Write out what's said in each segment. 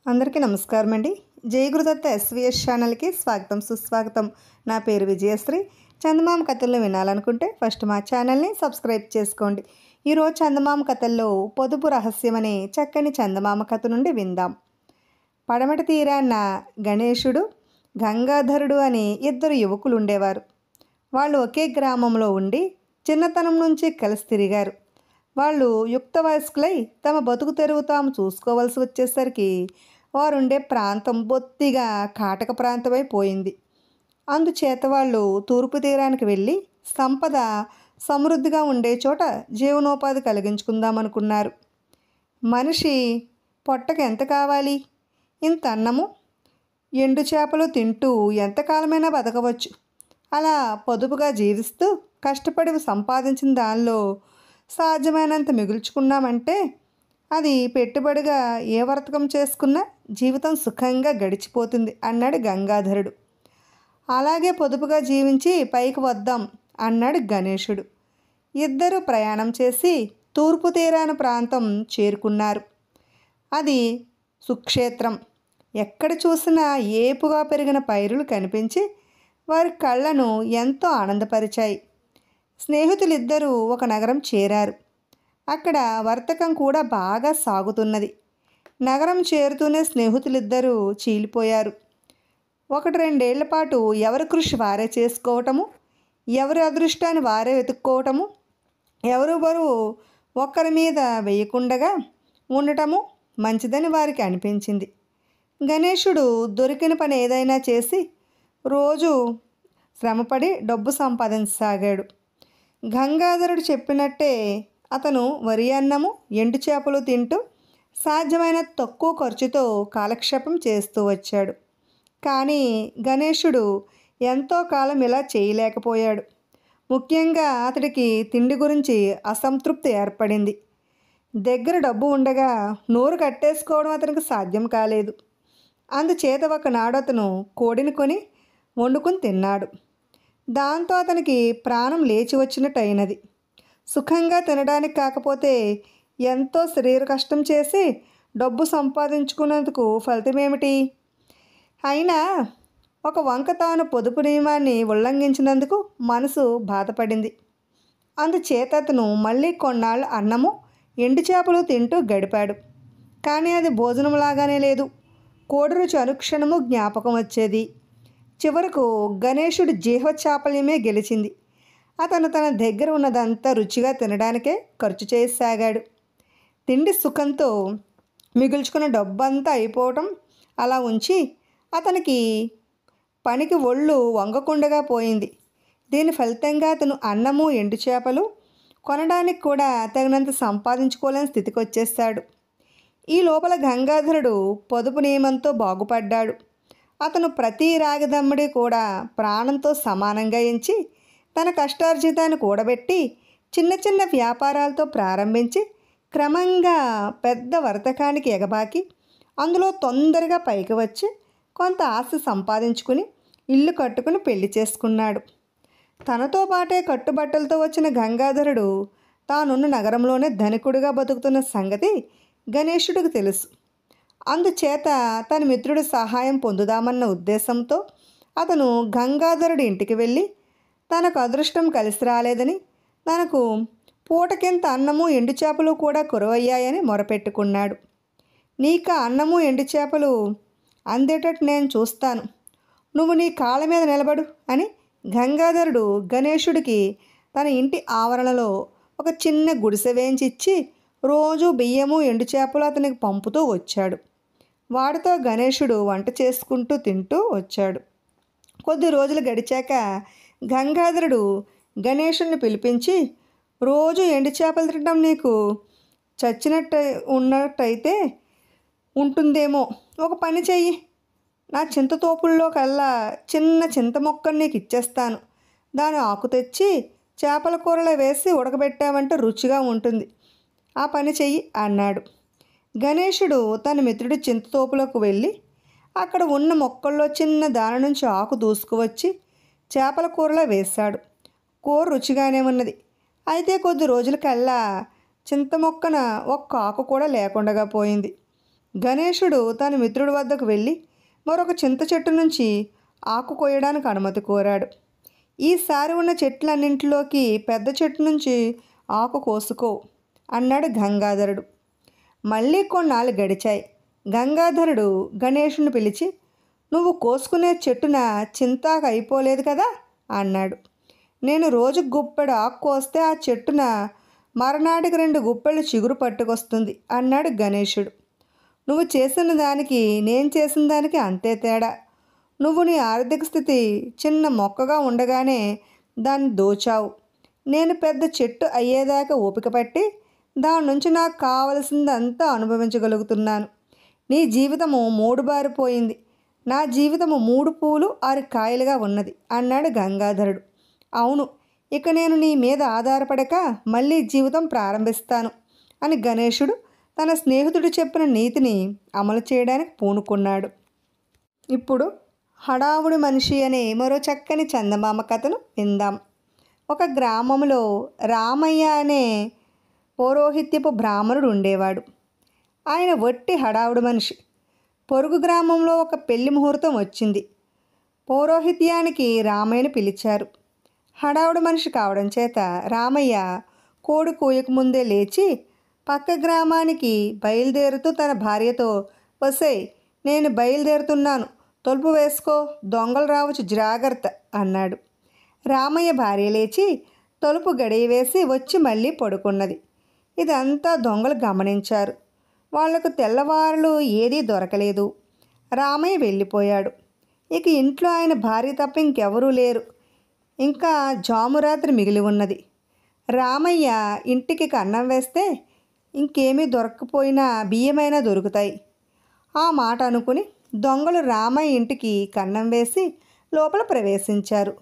అందరికీ నమస్కారం అండి. జయగురుదత్త ఎస్వీఎస్ ఛానల్కి స్వాగతం సుస్వాగతం. నా పేరు విజయశ్రీ. చందమామ కథలను వినాలనుకుంటే ఫస్ట్ మా ఛానల్ని సబ్స్క్రైబ్ చేసుకోండి. ఈరోజు చందమామ కథల్లో పొదుపు రహస్యం అనే చక్కని చందమామ కథ నుండి విందాం. పడమటి తీరాన గణేశుడు, గంగాధరుడు అనే ఇద్దరు యువకులు ఉండేవారు. వాళ్ళు ఒకే గ్రామంలో ఉండి చిన్నతనం నుంచి కలిసి తిరిగారు. వాళ్ళు యుక్త వయస్కులై తమ బతుకు తెరువు తాము చూసుకోవాల్సి వచ్చేసరికి వారుండే ప్రాంతం బొత్తిగా కాటక ప్రాంతమైపోయింది. అందుచేత వాళ్ళు తూర్పు తీరానికి వెళ్ళి సంపద సమృద్ధిగా ఉండే చోట జీవనోపాధి కలిగించుకుందామనుకున్నారు. మనిషి పొట్టకు ఎంత కావాలి? ఇంత అన్నము, ఎండు చేపలు తింటూ ఎంతకాలమైనా బతకవచ్చు. అలా పొదుపుగా జీవిస్తూ కష్టపడి సంపాదించిన దానిలో సాధ్యమైనంత మిగుల్చుకున్నామంటే అది పెట్టుబడిగా ఏ వర్తకం చేసుకున్నా జీవితం సుఖంగా గడిచిపోతుంది అన్నాడు గంగాధరుడు. అలాగే పొదుపుగా జీవించి పైకి వద్దాం అన్నాడు గణేశుడు. ఇద్దరు ప్రయాణం చేసి తూర్పు తీరాన ప్రాంతం చేరుకున్నారు. అది సుక్షేత్రం. ఎక్కడ చూసినా ఏపుగా పెరిగిన పైరులు కనిపించి వారి కళ్ళను ఎంతో ఆనందపరిచాయి. స్నేహితులిద్దరూ ఒక నగరం చేరారు. అక్కడ వర్తకం కూడా బాగా సాగుతున్నది. నగరం చేరుతూనే స్నేహితులిద్దరూ చీలిపోయారు. 1-2 ఏళ్ల పాటు ఎవరి కృషి వారే చేసుకోవటము, ఎవరి అదృష్టాన్ని వారే వెతుక్కోవటము, ఎవరు బరువు ఒక్కరి మీద వేయకుండగా ఉండటము మంచిదని వారికి అనిపించింది. గణేశుడు దొరికిన పని ఏదైనా చేసి రోజు శ్రమపడి డబ్బు సంపాదించసాగాడు. గంగాధరుడు చెప్పినట్టే అతను వరి అన్నము, ఎండు చేపలు తింటూ సాధ్యమైన తక్కువ ఖర్చుతో కాలక్షేపం చేస్తూ వచ్చాడు. కానీ గణేశుడు ఎంతో కాలం ఇలా చేయలేకపోయాడు. ముఖ్యంగా అతడికి తిండి గురించి అసంతృప్తి ఏర్పడింది. దగ్గర డబ్బు ఉండగా నోరు కట్టేసుకోవడం అతనికి సాధ్యం కాలేదు. అందుచేత ఒకనాడు అతను కోడిని కొని వండుకుని తిన్నాడు. దాంతో అతనికి ప్రాణం లేచి వచ్చినట్టు అయినది. సుఖంగా తినడానికి కాకపోతే ఎంతో శరీర కష్టం చేసి డబ్బు సంపాదించుకున్నందుకు ఫలితమేమిటి? అయినా ఒక వంక తాను పొదుపు నియమాన్ని ఉల్లంఘించినందుకు మనసు బాధపడింది. అందుచేత అతను మళ్ళీ కొన్నాళ్ళు అన్నము, ఎండు చేపలు తింటూ గడిపాడు. కానీ అది భోజనంలాగానే లేదు. కోడి రుచి అనుక్షణము జ్ఞాపకం వచ్చేది. చివరకు గణేశుడి జీవ చాపల్యమే గెలిచింది. అతను తన దగ్గర ఉన్నదంతా రుచిగా తినడానికే ఖర్చు చేయసాగాడు. తిండి సుఖంతో మిగుల్చుకున్న డబ్బంతా అయిపోవటం అలా ఉంచి అతనికి పనికి ఒళ్ళు వంగకుండగా పోయింది. దీని ఫలితంగా అతను అన్నము, ఎండు చేపలు కొనడానికి కూడా తగినంత సంపాదించుకోలేని స్థితికి వచ్చేస్తాడు. ఈ లోపల గంగాధరుడు పొదుపు నియమంతో బాగుపడ్డాడు. అతను ప్రతి రాగదమ్ముడి కూడా ప్రాణంతో సమానంగా ఎంచి తన కష్టార్జితాన్ని కూడబెట్టి చిన్న చిన్న వ్యాపారాలతో ప్రారంభించి క్రమంగా పెద్ద వర్తకానికి ఎగబాకి అందులో తొందరగా పైకి వచ్చి కొంత ఆస్తి సంపాదించుకుని ఇల్లు కట్టుకుని పెళ్లి చేసుకున్నాడు. తనతో పాటే కట్టుబట్టలతో వచ్చిన గంగాధరుడు తానున్న నగరంలోనే ధనికుడిగా బతుకుతున్న సంగతి గణేశుడికి తెలుసు. అందుచేత తన మిత్రుడి సహాయం పొందుదామన్న ఉద్దేశంతో అతను గంగాధరుడి ఇంటికి వెళ్ళి తనకు అదృష్టం కలిసి రాలేదని, తనకు పూటకింత అన్నము, ఎండు చేపలు కూడా కురవయ్యాయని మొరపెట్టుకున్నాడు. నీకు అన్నము, ఎండు చేపలు అందేటట్టు నేను చూస్తాను, నువ్వు నీ కాళ్ళ మీద నిలబడు అని గంగాధరుడు గణేశుడికి తన ఇంటి ఆవరణలో ఒక చిన్న గుడిసె వేయించిచ్చి రోజు బియ్యము, ఎండు చేపలు అతనికి పంపుతూ వచ్చాడు. వాడితో గణేశుడు వంట చేసుకుంటూ తింటూ వచ్చాడు. కొద్ది రోజులు గడిచాక గంగాధరుడు గణేశుడిని పిలిపించి, రోజు ఎండు చేపలు తినడం నీకు చచ్చినట్టు ఉన్నట్టయితే ఉంటుందేమో, ఒక పని చెయ్యి, నా చింతతోపుల్లో కల్లా చిన్న చింత మొక్కను నీకు ఇచ్చేస్తాను, దాని ఆకు తెచ్చి చేపల కూరలో వేసి ఉడకబెట్టామంటే రుచిగా ఉంటుంది, ఆ పని చెయ్యి అన్నాడు. గణేశుడు తన మిత్రుడి చింతతోపులోకి వెళ్ళి అక్కడ ఉన్న మొక్కల్లో చిన్న దాని నుంచి ఆకు దూసుకువచ్చి చేపల కూరలో వేశాడు. కూర రుచిగానే ఉన్నది. అయితే కొద్ది రోజుల కల్లా చింత మొక్కన ఒక్క ఆకు కూడా లేకుండా పోయింది. గణేశుడు తన మిత్రుడి వద్దకు వెళ్ళి మరొక చింత చెట్టు నుంచి ఆకు కోయడానికి అనుమతి కోరాడు. ఈసారి ఉన్న చెట్లన్నింటిలోకి పెద్ద చెట్టు నుంచి ఆకు కోసుకో అన్నాడు గంగాధరుడు. మళ్ళీ కొన్నాళ్ళు గడిచాయి. గంగాధరుడు గణేశుని పిలిచి, నువ్వు కోసుకునే చెట్టున చింతాకు అయిపోలేదు కదా అన్నాడు. నేను రోజు గుప్పెడు ఆకు కోస్తే ఆ చెట్టున మరనాటికి 2 గుప్పెళ్ళు చిగురు పట్టుకొస్తుంది అన్నాడు గణేశుడు. నువ్వు చేసిన దానికి నేను చేసిన దానికి అంతే తేడా. నువ్వు నీ ఆర్థిక స్థితి చిన్న మొక్కగా ఉండగానే దాన్ని దోచావు. నేను పెద్ద చెట్టు అయ్యేదాకా ఓపిక పట్టి దాని నుంచి నాకు కావలసిందంతా అనుభవించగలుగుతున్నాను. నీ జీవితము 3 బారిపోయింది. నా జీవితము 3 పూలు 6 కాయలుగా ఉన్నది అన్నాడు గంగాధరుడు. అవును, ఇక నేను నీ మీద ఆధారపడక మళ్ళీ జీవితం ప్రారంభిస్తాను అని గణేశుడు తన స్నేహితుడు చెప్పిన నీతిని అమలు చేయడానికి పూనుకున్నాడు. ఇప్పుడు హడావుడి మనిషి అనే మరో చక్కని చందమామ కథను విందాం. ఒక గ్రామంలో రామయ్య అనే పౌరోహిత్యపు బ్రాహ్మణుడు ఉండేవాడు. ఆయన వట్టి హడావుడి మనిషి. పొరుగు గ్రామంలో ఒక పెళ్లి ముహూర్తం వచ్చింది. పౌరోహిత్యానికి రామయ్యను పిలిచారు. హడావుడి మనిషి కావడం చేత రామయ్య కోడి కూయక ముందే లేచి పక్క గ్రామానికి బయలుదేరుతూ తన భార్యతో, వసేయ్ నేను బయలుదేరుతున్నాను, తలుపు వేసుకో, దొంగలు రావచ్చు జాగ్రత్త అన్నాడు. రామయ్య భార్య లేచి తలుపు గడియ వేసి వచ్చి మళ్ళీ పడుకున్నది. ఇదంతా దొంగలు గమనించారు. వాళ్లకు తెల్లవారులు ఏదీ దొరకలేదు. రామయ్య వెళ్ళిపోయాడు. ఇక ఇంట్లో ఆయన భార్య తప్ప ఇంకెవరూ లేరు. ఇంకా జామురాత్రి మిగిలి ఉన్నది. రామయ్య ఇంటికి కన్నం వేస్తే ఇంకేమీ దొరక్కపోయినా బియ్యమైనా దొరుకుతాయి. ఆ మాట అనుకుని దొంగలు రామయ్య ఇంటికి కన్నం వేసి లోపల ప్రవేశించారు.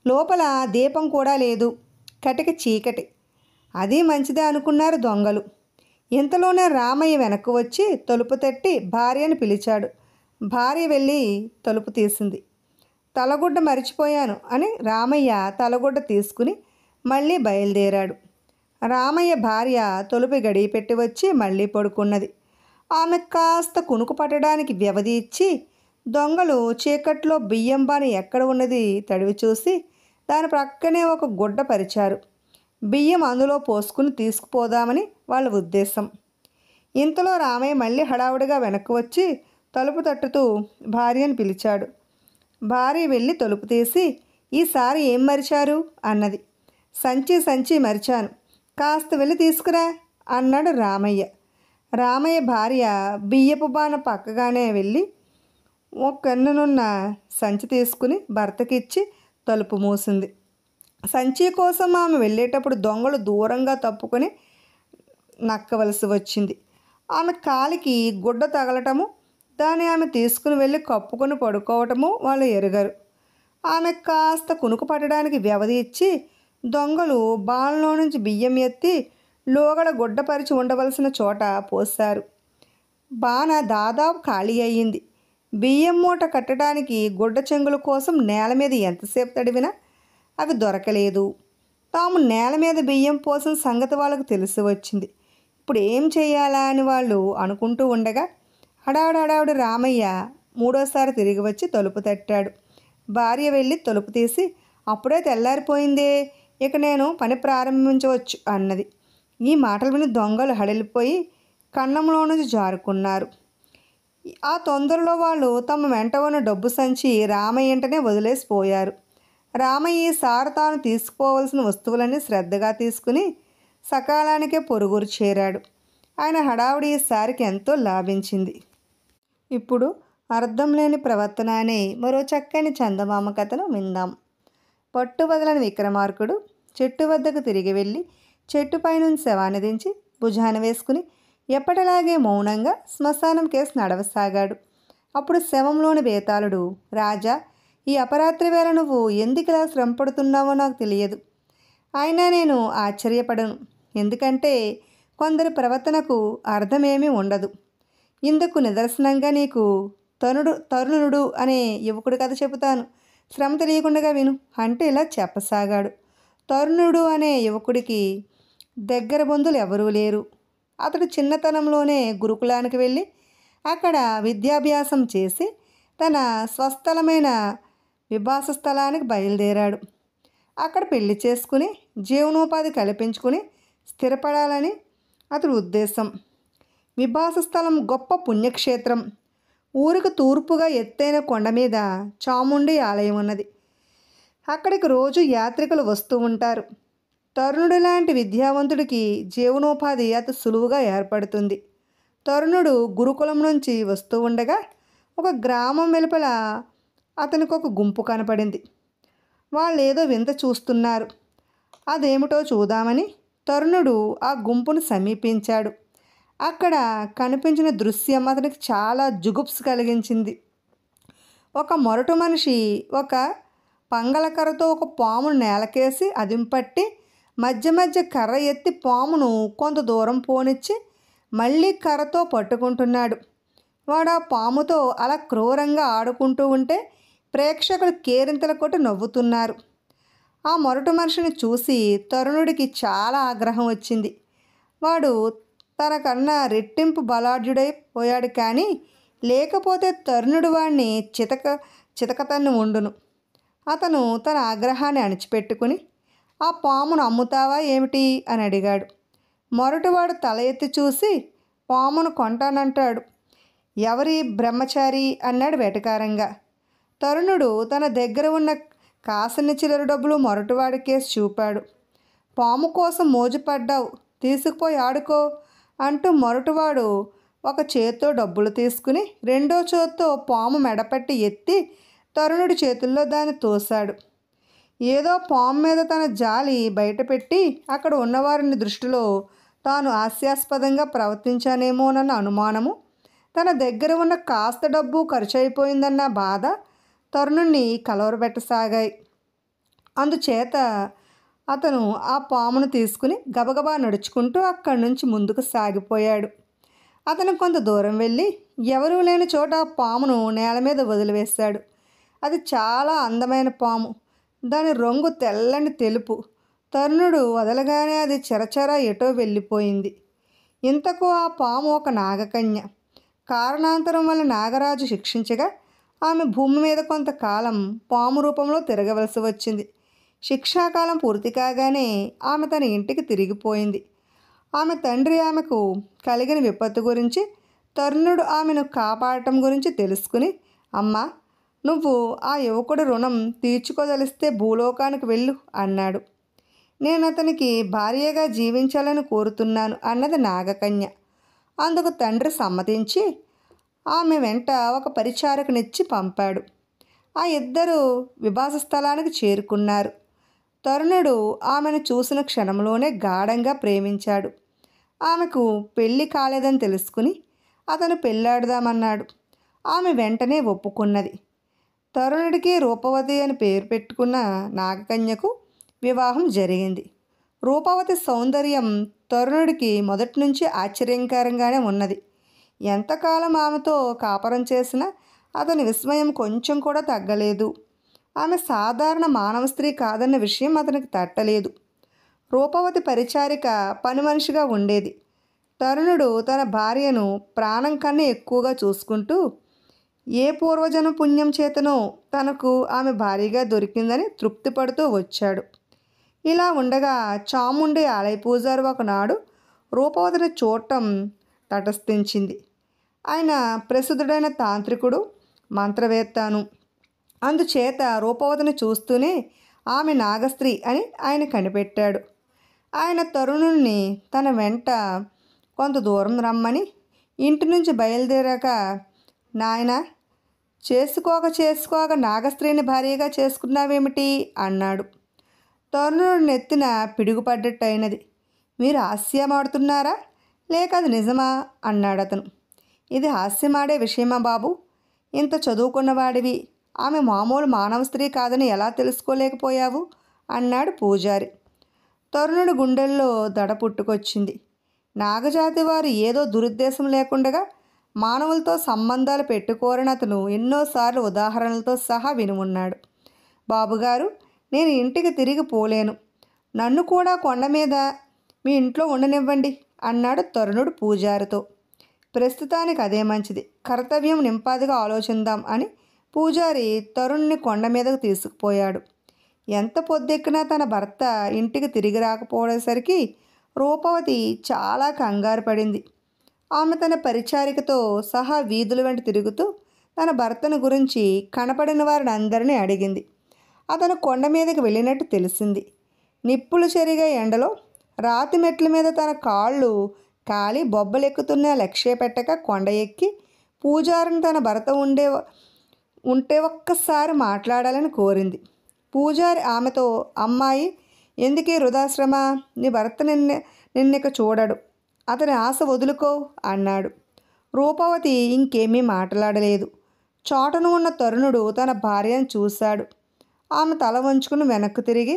లోపల దీపం కూడా లేదు, కటిక చీకటి. అది మంచిదే అనుకున్నారు దొంగలు. ఇంతలోనే రామయ్య వెనక్కు వచ్చి తలుపు తట్టి భార్యను పిలిచాడు. భార్య వెళ్ళి తలుపు తీసింది. తలగుడ్డ మరిచిపోయాను అని రామయ్య తలగుడ్డ తీసుకుని మళ్ళీ బయలుదేరాడు. రామయ్య భార్య తలుపు గడియ పెట్టి వచ్చి మళ్ళీ పడుకున్నది. ఆమె కాస్త కునుకు పట్టడానికి వ్యవధి ఇచ్చి దొంగలు చీకట్లో బియ్యం బాని ఎక్కడ ఉన్నది తడివి చూసి దాని ప్రక్కనే ఒక గుడ్డ పరిచారు. బియ్యం అందులో పోసుకుని తీసుకుపోదామని వాళ్ళ ఉద్దేశం. ఇంతలో రామయ్య మళ్ళీ హడావుడిగా వెనక్కి వచ్చి తలుపు తట్టుతూ భార్యను పిలిచాడు. భార్య వెళ్ళి తలుపు తీసి, ఈసారి ఏం మరిచారు అన్నది. సంచి మరిచాను, కాస్త వెళ్ళి తీసుకురా అన్నాడు రామయ్య. రామయ్య భార్య బియ్యపు బాన పక్కగానే వెళ్ళి ఒక్కన్నున్న సంచి తీసుకుని భర్తకిచ్చి తలుపు మూసింది. సంచి కోసం ఆమె వెళ్ళేటప్పుడు దొంగలు దూరంగా తప్పుకొని నక్కవలసి వచ్చింది. ఆమె కాలికి గుడ్డ తగలటము, దాన్ని ఆమె తీసుకుని వెళ్ళి కప్పుకొని పడుకోవటము వాళ్ళు ఎరుగరు. ఆమె కాస్త కునుకు పట్టడానికి వ్యవధి ఇచ్చి దొంగలు బాణలో నుంచి బియ్యం ఎత్తి లోగడ గుడ్డపరిచి ఉండవలసిన చోట పోశారు. బాణ దాదాపు ఖాళీ అయ్యింది. బియ్యం మూట కట్టడానికి గుడ్డ చెంగుల కోసం నేల మీద ఎంతసేపు తడివినా అవి దొరకలేదు. తాము నేల మీద బియ్యం పోసిన సంగతి వాళ్ళకు తెలిసి వచ్చింది. ఇప్పుడు ఏం చేయాలా అని వాళ్ళు అనుకుంటూ ఉండగా హడావుడి రామయ్య 3వసారి తిరిగి వచ్చి తలుపు తట్టాడు. భార్య వెళ్ళి తలుపు తీసి, అప్పుడే తెల్లారిపోయిందే, ఇక నేను పని ప్రారంభించవచ్చు అన్నది. ఈ మాటలు విని దొంగలు హడలిపోయి కన్నంలో నుంచి జారుకున్నారు. ఆ తొందరలో వాళ్ళు తమ వెంట ఉన్న డబ్బు సంచి రామయ్య ఇంటనే వదిలేసిపోయారు. రామయ్య ఈసారి తాను తీసుకుపోవలసిన వస్తువులన్నీ శ్రద్ధగా తీసుకుని సకాలానికే పొరుగురు చేరాడు. ఆయన హడావుడి ఈసారికి ఎంతో లాభించింది. ఇప్పుడు అర్థం లేని ప్రవర్తన అనే మరో చక్కని చందమామ కథను విందాం. పట్టు వదలని విక్రమార్కుడు చెట్టు వద్దకు తిరిగి వెళ్ళి చెట్టుపై నుంచి శవాన్ని దించి భుజాన వేసుకుని ఎప్పటిలాగే మౌనంగా శ్మశానం కేసు నడవసాగాడు. అప్పుడు శవంలోని బేతాళుడు, రాజా, ఈ అపరాత్రి వేళ నువ్వు ఎందుకు ఇలా శ్రమ పడుతున్నావో నాకు తెలియదు. అయినా నేను ఆశ్చర్యపడను, ఎందుకంటే కొందరి ప్రవర్తనకు అర్థమేమీ ఉండదు. ఇందుకు నిదర్శనంగా నీకు తరుణుడు అనే యువకుడి కథ చెబుతాను, శ్రమ తెలియకుండా విను అంటే ఇలా చెప్పసాగాడు. తరుణుడు అనే యువకుడికి దగ్గర బంధువులు ఎవరూ లేరు. అతడు చిన్నతనంలోనే గురుకులానికి వెళ్ళి అక్కడ విద్యాభ్యాసం చేసి తన స్వస్థలమైన విభాస స్థలానికి బయలుదేరాడు. అక్కడ పెళ్లి చేసుకుని జీవనోపాధి కల్పించుకుని స్థిరపడాలని అతడి ఉద్దేశం. విభాస స్థలం గొప్ప పుణ్యక్షేత్రం. ఊరికి తూర్పుగా ఎత్తైన కొండ మీద చాముండి ఆలయం ఉన్నది. అక్కడికి రోజు యాత్రికులు వస్తూ ఉంటారు. తరుణుడు లాంటి విద్యావంతుడికి జీవనోపాధి అతి సులువుగా ఏర్పడుతుంది. తరుణుడు గురుకులం నుంచి వస్తూ ఉండగా ఒక గ్రామం వెలుపల అతనికి ఒక గుంపు కనపడింది. వాళ్ళు ఏదో వింత చూస్తున్నారు. అదేమిటో చూద్దామని తరుణుడు ఆ గుంపును సమీపించాడు. అక్కడ కనిపించిన దృశ్యం అతనికి చాలా జుగుప్స కలిగించింది. ఒక మొరటు మనిషి ఒక పంగలకర్రతో ఒక పామును నేలకేసి అదింపట్టి మధ్య మధ్య కర్ర ఎత్తి పామును కొంత దూరం పోనిచ్చి మళ్ళీ కర్రతో పట్టుకుంటున్నాడు. వాడు ఆ పాముతో అలా క్రూరంగా ఆడుకుంటూ ఉంటే ప్రేక్షకులు కేరింతలు కొట్టి నవ్వుతున్నారు. ఆ మొరటు మనిషిని చూసి తరుణుడికి చాలా ఆగ్రహం వచ్చింది. వాడు తనకన్నా రెట్టింపు బలాఢ్యుడైపోయాడు. కానీ లేకపోతే తరుణుడు వాడిని చితకతన్ని ఉండును. అతను తన ఆగ్రహాన్ని అణిచిపెట్టుకుని ఆ పామును అమ్ముతావా ఏమిటి అని అడిగాడు. మొరటివాడు తల ఎత్తి చూసి పామును కొంటానంటాడు. ఎవరి బ్రహ్మచారి అన్నాడు వెటకారంగా. తరుణుడు తన దగ్గర ఉన్న కాసని చిల్లర డబ్బులు మొరటివాడి కేసు చూపాడు. పాము కోసం మోజుపడ్డావు, తీసుకుపోయి ఆడుకో అంటూ మొరటివాడు ఒక చేత్తో డబ్బులు తీసుకుని రెండో చేత్తో పాము మెడపట్టి ఎత్తి తరుణుడి చేతుల్లో దాన్ని తోశాడు. ఏదో పాము మీద తన జాలి బయటపెట్టి అక్కడ ఉన్నవారిని దృష్టిలో తాను హాస్యాస్పదంగా ప్రవర్తించానేమోనన్న అనుమానము, తన దగ్గర ఉన్న కాస్త డబ్బు ఖర్చు అయిపోయిందన్న బాధ తరుణుణ్ణి కలవరబెట్టసాగాయి. అందుచేత అతను ఆ పామును తీసుకుని గబగబా నడుచుకుంటూ అక్కడి నుంచి ముందుకు సాగిపోయాడు. అతను కొంత దూరం వెళ్ళి ఎవరూ లేని చోట ఆ పామును నేల మీద వదిలివేశాడు. అది చాలా అందమైన పాము. దాని రంగు తెల్లని తెలుపు. తరుణుడు వదలగానే అది చెరచెర ఎటో వెళ్ళిపోయింది. ఇంతకు ఆ పాము ఒక నాగకన్య. కారణాంతరం వల్ల నాగరాజు శిక్షించగా ఆమె భూమి మీద కొంతకాలం పాము రూపంలో తిరగవలసి వచ్చింది. శిక్షాకాలం పూర్తి కాగానే ఆమె తన ఇంటికి తిరిగిపోయింది. ఆమె తండ్రి ఆమెకు కలిగిన విపత్తు గురించి, తరుణుడు ఆమెను కాపాడటం గురించి తెలుసుకుని, అమ్మా, నువ్వు ఆ యువకుడు రుణం తీర్చుకోదలిస్తే భూలోకానికి వెళ్ళు అన్నాడు. నేను అతనికి భార్యగా జీవించాలని కోరుతున్నాను అన్నది నాగకన్య. అందుకు తండ్రి సమ్మతించి ఆమె వెంట ఒక పరిచారకునిచ్చి పంపాడు. ఆ ఇద్దరు విభాస స్థలానికి చేరుకున్నారు. తరుణుడు ఆమెను చూసిన క్షణంలోనే గాఢంగా ప్రేమించాడు. ఆమెకు పెళ్ళి కాలేదని తెలుసుకుని అతను పెళ్ళాడుదామన్నాడు. ఆమె వెంటనే ఒప్పుకున్నది. తరుణుడికి రూపవతి అని పేరు పెట్టుకున్న నాగకన్యకు వివాహం జరిగింది. రూపవతి సౌందర్యం తరుణుడికి మొదటి నుంచి ఆశ్చర్యకరంగానే ఉన్నది. ఎంతకాలం ఆమెతో కాపరం చేసినా అతని విస్మయం కొంచెం కూడా తగ్గలేదు. ఆమె సాధారణ మానవ స్త్రీ కాదన్న విషయం అతనికి తట్టలేదు. రూపవతి పరిచారిక పని మనిషిగా ఉండేది. తరుణుడు తన భార్యను ప్రాణం కన్నా ఎక్కువగా చూసుకుంటూ ఏ పూర్వజన పుణ్యం చేతనో తనకు ఆమె భార్యగా దొరికిందని తృప్తి పడుతూ వచ్చాడు. ఇలా ఉండగా చాముండి ఆలయ పూజారి ఒకనాడు రూపవతిని చూడటం తటస్థించింది. ఆయన ప్రసిద్ధుడైన తాంత్రికుడు, మంత్రవేత్తను. అందుచేత రూపవతిని చూస్తూనే ఆమె నాగస్త్రీ అని ఆయన కనిపెట్టాడు. ఆయన తరుణుణ్ణి తన వెంట కొంత దూరం రమ్మని ఇంటి నుంచి బయలుదేరాక, నాయన, చేసుకోక నాగస్త్రీని భార్యగా చేసుకున్నావేమిటి అన్నాడు. తరుణుడు నెత్తిన పిడుగుపడ్డట్టు అయినది. మీరు హాస్యమాడుతున్నారా లేక అది నిజమా అన్నాడు అతను. ఇది హాస్యమాడే విషయమా బాబు? ఇంత చదువుకున్నవాడివి, ఆమె మామూలు మానవ స్త్రీ కాదని ఎలా తెలుసుకోలేకపోయావు అన్నాడు పూజారి. తరుణుడి గుండెల్లో దడ పుట్టుకొచ్చింది. నాగజాతి వారు ఏదో దురుద్దేశం లేకుండగా మానవులతో సంబంధాలు పెట్టుకోరని అతను ఎన్నోసార్లు ఉదాహరణలతో సహా విని ఉన్నాడు. బాబుగారు, నేను ఇంటికి తిరిగి పోలేను. నన్ను కూడా కొండ మీద మీ ఇంట్లో ఉండనివ్వండి అన్నాడు తరుణుడు పూజారితో. ప్రస్తుతానికి అదే మంచిది. కర్తవ్యం నింపాదిగా ఆలోచిందాం అని పూజారి తరుణ్ణి కొండ మీదకు తీసుకుపోయాడు. ఎంత పొద్దెక్కినా తన భర్త ఇంటికి తిరిగి రాకపోయేసరికి రూపవతి చాలా కంగారు పడింది. ఆమె తన పరిచారికతో సహా వీధుల వెంట తిరుగుతూ తన భర్తను గురించి కనపడిన వారిని అందరినీ అడిగింది. అతను కొండ మీదకి వెళ్ళినట్టు తెలిసింది. నిప్పులు చెరిగే ఎండలో రాతి మెట్ల మీద తన కాళ్ళు కాలి బొబ్బలెక్కుతున్న లక్ష్య పెట్టక కొండ ఎక్కి పూజారిని తన భర్త ఉంటే ఒక్కసారి మాట్లాడాలని కోరింది. పూజారి ఆమెతో, అమ్మాయి, ఎందుకీ వృధాశ్రమ? నీ భర్త నిన్నక చూడడు, అతని ఆశ వదులుకో అన్నాడు. రూపవతి ఇంకేమీ మాట్లాడలేదు. చోటను ఉన్న తరుణుడు తన భార్యను చూశాడు. ఆమె తల వంచుకుని వెనక్కు తిరిగి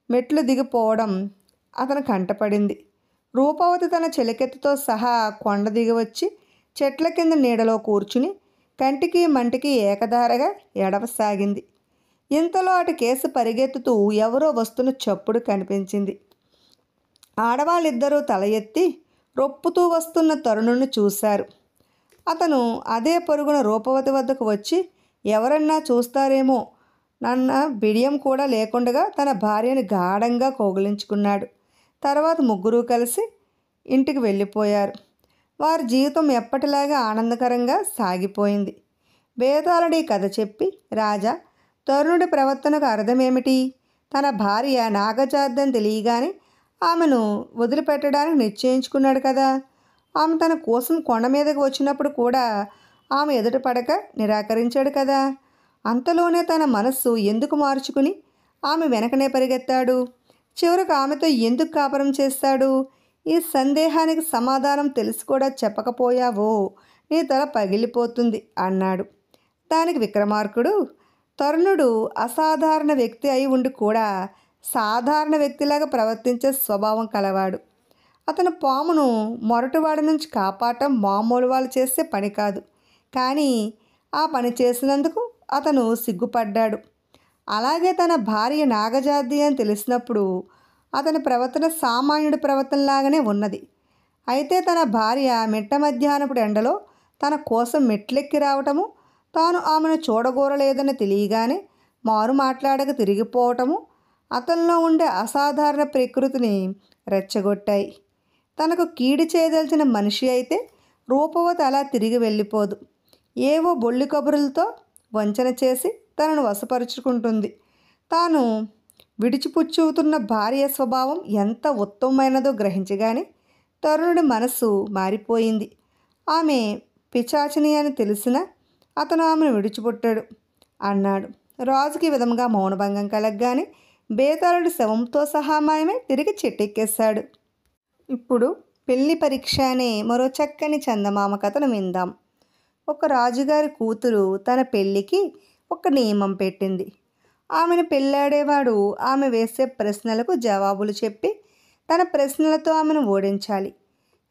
మెట్లు దిగిపోవడం అతను కంటపడింది. రూపవతి తన చెలికెత్తుతో సహా కొండ దిగి వచ్చి చెట్ల కింద నీడలో కూర్చుని కంటికి మంటికి ఏకధారగా ఎడవసాగింది. ఇంతలో అటు కేసు పరిగెత్తుతూ ఎవరో వస్తున్న చప్పుడు కనిపించింది. ఆడవాళ్ళిద్దరూ తల ఎత్తి రొప్పుతూ వస్తున్న తరుణుని చూశారు. అతను అదే పరుగున రూపవతి వద్దకు వచ్చి ఎవరన్నా చూస్తారేమో నన్న బిడియం కూడా లేకుండా తన భార్యని గాఢంగా కౌగిలించుకున్నాడు. తర్వాత ముగ్గురు కలిసి ఇంటికి వెళ్ళిపోయారు. వారి జీవితం ఎప్పటిలాగా ఆనందకరంగా సాగిపోయింది. బేతాళుడి కథ చెప్పి, రాజా, తరుణుడి ప్రవర్తనకు అర్థమేమిటి? తన భార్య నాగజాద్దని తెలియగానే ఆమెను వదిలిపెట్టడానికి నిశ్చయించుకున్నాడు కదా. ఆమె తన కోసం కొండ మీదకి వచ్చినప్పుడు కూడా ఆమె ఎదుట పడక నిరాకరించాడు కదా. అంతలోనే తన మనస్సు ఎందుకు మార్చుకుని ఆమె వెనకనే పరిగెత్తాడు? చివరకు ఆమెతో ఎందుకు కాపురం చేస్తాడు? ఈ సందేహానికి సమాధానం తెలిసి కూడా చెప్పకపోయావో నీ తల పగిలిపోతుంది అన్నాడు. దానికి విక్రమార్కుడు, తరుణుడు అసాధారణ వ్యక్తి అయి ఉండి కూడా సాధారణ వ్యక్తిలాగా ప్రవర్తించే స్వభావం కలవాడు. అతను పామును మొరటివాడి నుంచి కాపాడటం మామూలు వాళ్ళు చేసే పని కాదు. కానీ ఆ పని చేసినందుకు అతను సిగ్గుపడ్డాడు. అలాగే తన భార్య నాగజాతి అని తెలిసినప్పుడు అతని ప్రవర్తన సామాన్యుడి ప్రవర్తనలాగానే ఉన్నది. అయితే తన భార్య మిట్ట మధ్యాహ్నపుడు ఎండలో తన కోసం మెట్లెక్కి రావటము, తాను ఆమెను చూడగోరలేదని తెలియగానే మారు మాట్లాడక తిరిగిపోవటము అతనిలో ఉండే అసాధారణ ప్రకృతిని రెచ్చగొట్టాయి. తనకు కీడు చేయదలిచిన మనిషి అయితే రూపవతి అలా తిరిగి వెళ్ళిపోదు. ఏవో బొల్లి కబురులతో వంచన చేసి తనను వశపరుచుకుంటుంది. తాను విడిచిపుచ్చుతున్న భార్య స్వభావం ఎంత ఉత్తమమైనదో గ్రహించగానే తరుణుడి మనస్సు మారిపోయింది. ఆమె పిచాచిని అని తెలిసినా అతను ఆమెను విడిచిపుట్టాడు అన్నాడు. రాజుకి ఈ విధంగా మౌనభంగం కలగగానే బేతాళుడి శవంతో సహా మాయమే తిరిగి చెట్టెక్కేశాడు. ఇప్పుడు పెళ్లి పరీక్ష అనే మరో చక్కని చందమామ కథను విందాం. ఒక రాజుగారి కూతురు తన పెళ్ళికి ఒక నియమం పెట్టింది. ఆమెను పెళ్ళాడేవాడు ఆమె వేసే ప్రశ్నలకు జవాబులు చెప్పి తన ప్రశ్నలతో ఆమెను ఓడించాలి.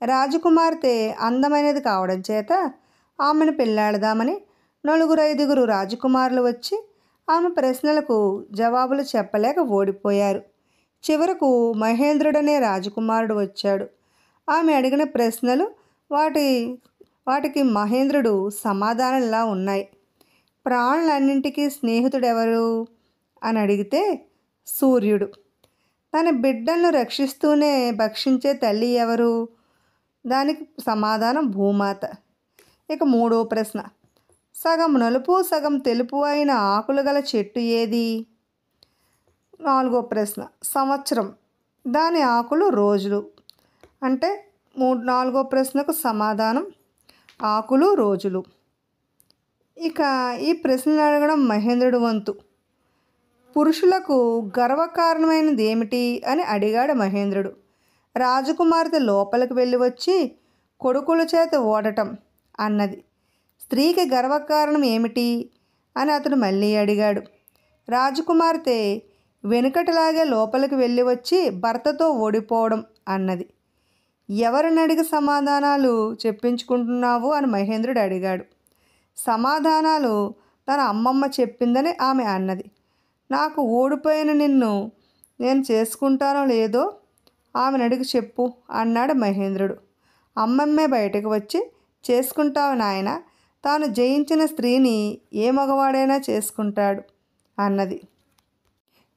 రాజకుమార్తె అందమైనది కావడం చేత ఆమెను పెళ్ళాడదామని 4-5 రాజకుమారులు వచ్చి ఆమె ప్రశ్నలకు జవాబులు చెప్పలేక ఓడిపోయారు. చివరకు మహేంద్రుడనే రాజకుమారుడు వచ్చాడు. ఆమె అడిగిన ప్రశ్నలు వాటికి మహేంద్రుడు సమాధానంలా ఉన్నాయి. ప్రాణులన్నింటికీ స్నేహితుడెవరు అని అడిగితే సూర్యుడు. తన బిడ్డలను రక్షిస్తూనే భక్షించే తల్లి ఎవరు? దానికి సమాధానం భూమాత. ఇక మూడో ప్రశ్న, సగం నలుపు సగం తెలుపు అయిన ఆకులు గల చెట్టు ఏది? నాలుగో ప్రశ్న, సంవత్సరం, దాని ఆకులు రోజులు. అంటే నాలుగో ప్రశ్నకు సమాధానం ఆకులు రోజులు. ఇక ఈ ప్రశ్నలు అడగడం మహేంద్రుడు వంతు. పురుషులకు గర్వకారణమైనది ఏమిటి అని అడిగాడు మహేంద్రుడు. రాజకుమార్తె లోపలికి వెళ్ళి వచ్చి కొడుకుల చేత ఓడటం అన్నది. స్త్రీకి గర్వకారణం ఏమిటి అని అతను మళ్ళీ అడిగాడు. రాజకుమార్తె వెనుకటిలాగే లోపలికి వెళ్ళి వచ్చి భర్తతో ఓడిపోవడం అన్నది. ఎవరిని అడిగి సమాధానాలు చెప్పించుకుంటున్నావు అని మహేంద్రుడు అడిగాడు. సమాధానాలు తన అమ్మమ్మ చెప్పిందని ఆమె అన్నది. నాకు ఓడిపోయిన నిన్ను నేను చేసుకుంటానో లేదో ఆమెను అడిగి చెప్పు అన్నాడు మహేంద్రుడు. అమ్మమ్మే బయటకు వచ్చి చేసుకుంటావు నాయన, తాను జయించిన స్త్రీని ఏ మగవాడైనా చేసుకుంటాడు అన్నది.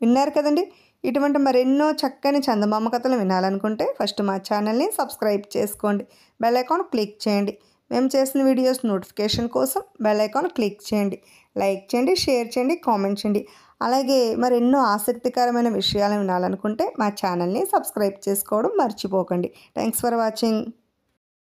విన్నారు కదండి. ఇటువంటి మరెన్నో చక్కని చందమామ కథలు వినాలనుకుంటే ఫస్ట్ మా ఛానల్ని సబ్స్క్రైబ్ చేసుకోండి, బెల్ ఐకాన్ క్లిక్ చేయండి. మేము చేసిన వీడియోస్ నోటిఫికేషన్ కోసం బెల్ ఐకాన్ క్లిక్ చేయండి. లైక్ చేయండి, షేర్ చేయండి, కామెంట్ చేయండి. అలాగే మరెన్నో ఆసక్తికరమైన విషయాలు వినాలనుకుంటే మా ఛానల్ని సబ్స్క్రైబ్ చేసుకోవడం మర్చిపోకండి. Thanks for watching.